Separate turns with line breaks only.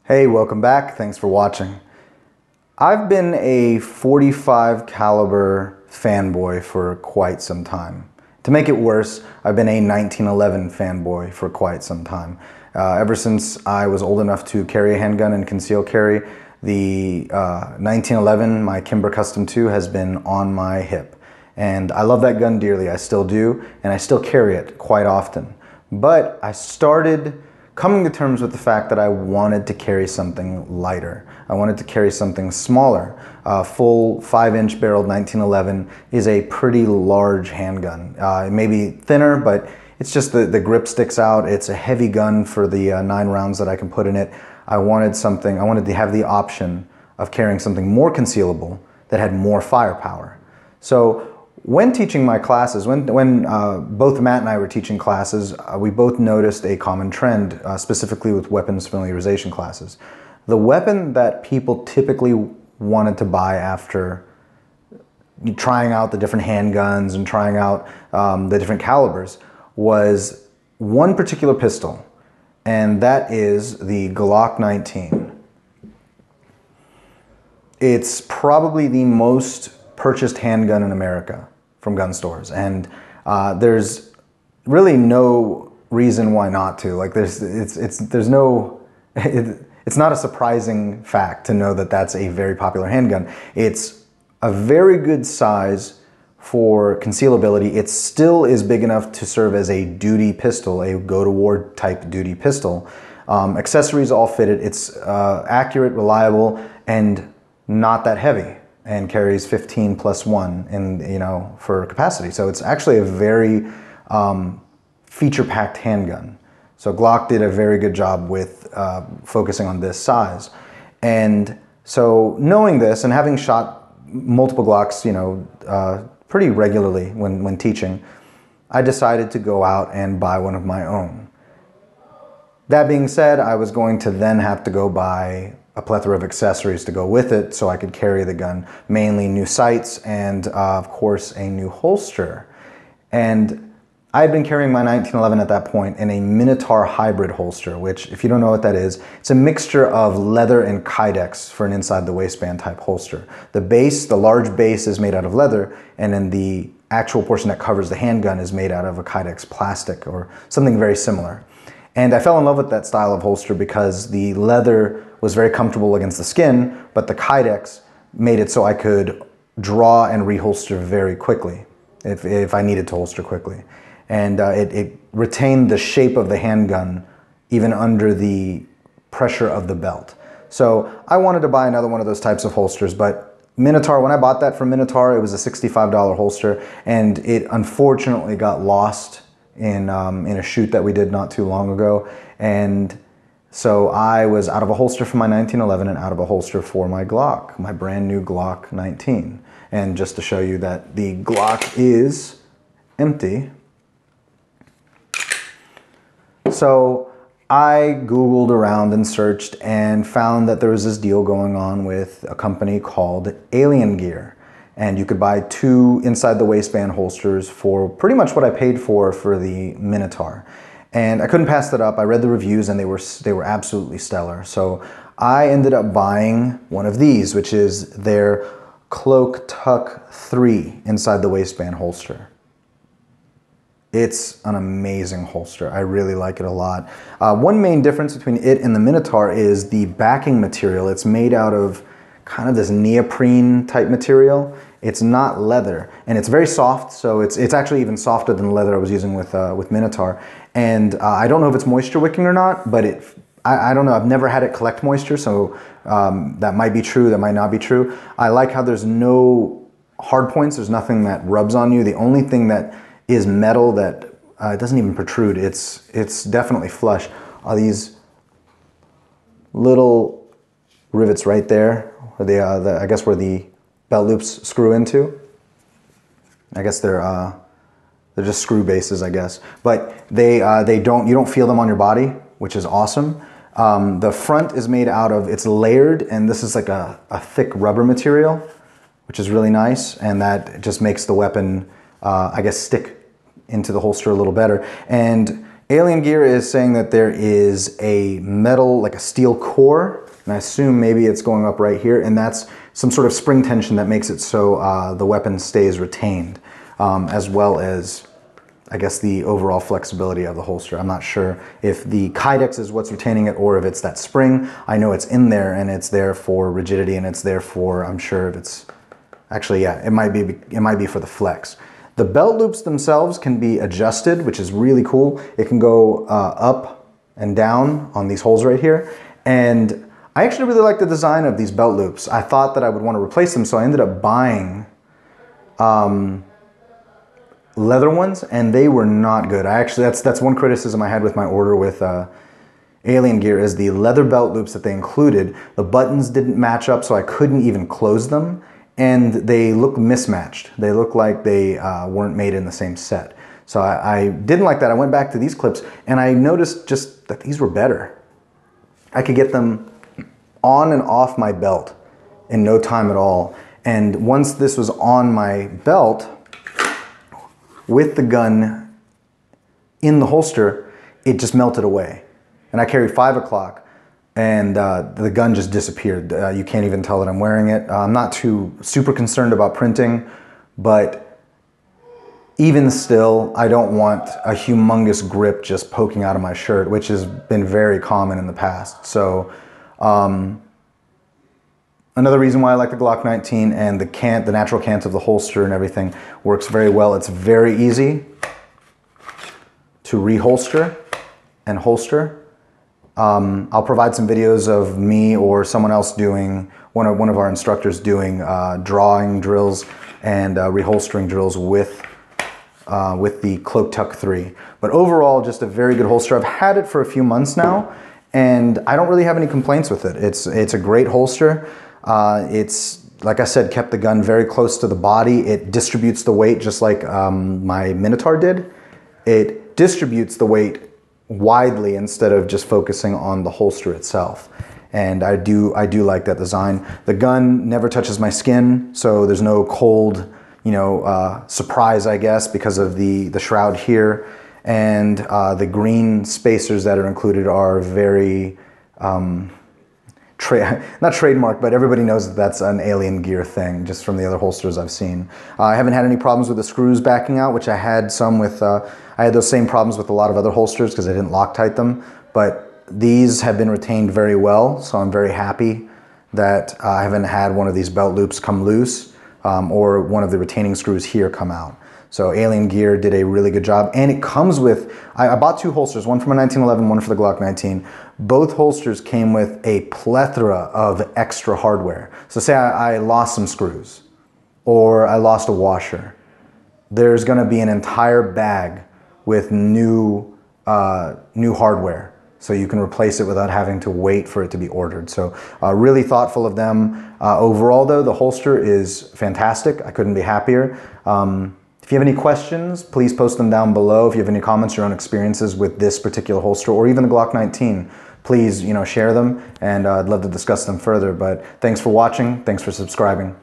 Hey, welcome back. Thanks for watching. I've been a .45 caliber fanboy for quite some time. To make it worse, I've been a 1911 fanboy for quite some time. Ever since I was old enough to carry a handgun and conceal carry, the 1911, my Kimber Custom 2, has been on my hip. And I love that gun dearly, I still do, and I still carry it quite often. But I started coming to terms with the fact that I wanted to carry something lighter. I wanted to carry something smaller. Full 5-inch barreled 1911 is a pretty large handgun. It may be thinner, but it's just the grip sticks out. It's a heavy gun for the 9 rounds that I can put in it. I wanted to have the option of carrying something more concealable that had more firepower. So when teaching my classes, when both Matt and I were teaching classes, we both noticed a common trend, specifically with weapons familiarization classes. The weapon that people typically wanted to buy after trying out the different handguns and trying out the different calibers was one particular pistol, and that is the Glock 19. It's probably the most purchased handgun in America from gun stores, and there's really no reason why not to. Like it's not a surprising fact to know that that's a very popular handgun. It's a very good size for concealability. It still is big enough to serve as a duty pistol, a go-to-war type duty pistol. Accessories all fitted. It's accurate, reliable, and not that heavy, and carries 15+1 in, for capacity. So it's actually a very feature-packed handgun. So Glock did a very good job with focusing on this size. And so knowing this and having shot multiple Glocks, pretty regularly when teaching, I decided to go out and buy one of my own. That being said, I was going to then have to go buy a plethora of accessories to go with it so I could carry the gun, mainly new sights and of course a new holster. And I had been carrying my 1911 at that point in a Minotaur hybrid holster, which, if you don't know what that is, it's a mixture of leather and Kydex for an inside the waistband type holster. The base, the large base, is made out of leather, and then the actual portion that covers the handgun is made out of a Kydex plastic or something very similar. And I fell in love with that style of holster because the leather was very comfortable against the skin, but the Kydex made it so I could draw and reholster very quickly if I needed to holster quickly. And it retained the shape of the handgun even under the pressure of the belt. So I wanted to buy another one of those types of holsters, but Minotaur, when I bought that from Minotaur, it was a $65 holster, and it unfortunately got lost in a shoot that we did not too long ago. And so I was out of a holster for my 1911 and out of a holster for my Glock, my brand new Glock 19. And just to show you that the Glock is empty. So I Googled around and searched and found that there was this deal going on with a company called Alien Gear. And you could buy 2 inside the waistband holsters for pretty much what I paid for the Minotaur. And I couldn't pass that up. I read the reviews and they were absolutely stellar. So I ended up buying one of these, which is their Cloak Tuck 3 inside the waistband holster. It's an amazing holster. I really like it a lot. One main difference between it and the Minotaur is the backing material. It's made out of kind of this neoprene-type material. It's not leather, and it's very soft, so it's actually even softer than the leather I was using with Minotaur. And I don't know if it's moisture wicking or not, but I don't know. I've never had it collect moisture, so that might be true, that might not be true. I like how there's no hard points. There's nothing that rubs on you. The only thing that is metal that it doesn't even protrude, it's definitely flush, are these little rivets right there, where I guess where the belt loops screw into. I guess they're just screw bases, I guess. But you don't feel them on your body, which is awesome. The front is made out of, it's layered, and this is like a thick rubber material, which is really nice, and that just makes the weapon, I guess, stick into the holster a little better. And Alien Gear is saying that there is a metal, like a steel core, and I assume maybe it's going up right here, and that's some sort of spring tension that makes it so the weapon stays retained, as well as, I guess, the overall flexibility of the holster. I'm not sure if the Kydex is what's retaining it or if it's that spring. I know it's in there and it's there for rigidity, and it's there for, I'm sure if it's, actually, yeah, it might be for the flex. The belt loops themselves can be adjusted, which is really cool. It can go up and down on these holes right here. And I actually really like the design of these belt loops. I thought that I would want to replace them, so I ended up buying leather ones, and they were not good. That's one criticism I had with my order with Alien Gear, is the leather belt loops that they included. The buttons didn't match up, so I couldn't even close them. And they look mismatched. They look like they weren't made in the same set. So I didn't like that. I went back to these clips and I noticed just that these were better. I could get them on and off my belt in no time at all. And once this was on my belt, with the gun in the holster, it just melted away. And I carried 5 o'clock. And the gun just disappeared. You can't even tell that I'm wearing it. I'm not too super concerned about printing, but even still, I don't want a humongous grip just poking out of my shirt, which has been very common in the past. So another reason why I like the Glock 19, and the natural cant of the holster and everything works very well. It's very easy to reholster and holster. I'll provide some videos of me or someone else doing, one of our instructors doing drawing drills and reholstering drills with the Cloak Tuck 3. But overall, just a very good holster. I've had it for a few months now, and I don't really have any complaints with it. It's a great holster. It's, like I said, kept the gun very close to the body. It distributes the weight just like my Minotaur did. It distributes the weight widely instead of just focusing on the holster itself. And I do like that design. The gun never touches my skin, so there's no cold, surprise, I guess, because of the shroud here. And the green spacers that are included are very, not trademark, but everybody knows that that's an Alien Gear thing, just from the other holsters I've seen. I haven't had any problems with the screws backing out, which I had some with, I had those same problems with a lot of other holsters because I didn't Loctite them, but these have been retained very well, so I'm very happy that I haven't had one of these belt loops come loose or one of the retaining screws here come out. So Alien Gear did a really good job, and it comes with, I bought 2 holsters, one from a 1911, one for the Glock 19. Both holsters came with a plethora of extra hardware. So say I lost some screws, or I lost a washer. There's gonna be an entire bag with new hardware, so you can replace it without having to wait for it to be ordered. So really thoughtful of them. Overall though, the holster is fantastic. I couldn't be happier. If you have any questions, please post them down below. If you have any comments, your own experiences with this particular holster, or even the Glock 19, please share them, and I'd love to discuss them further. But thanks for watching, thanks for subscribing.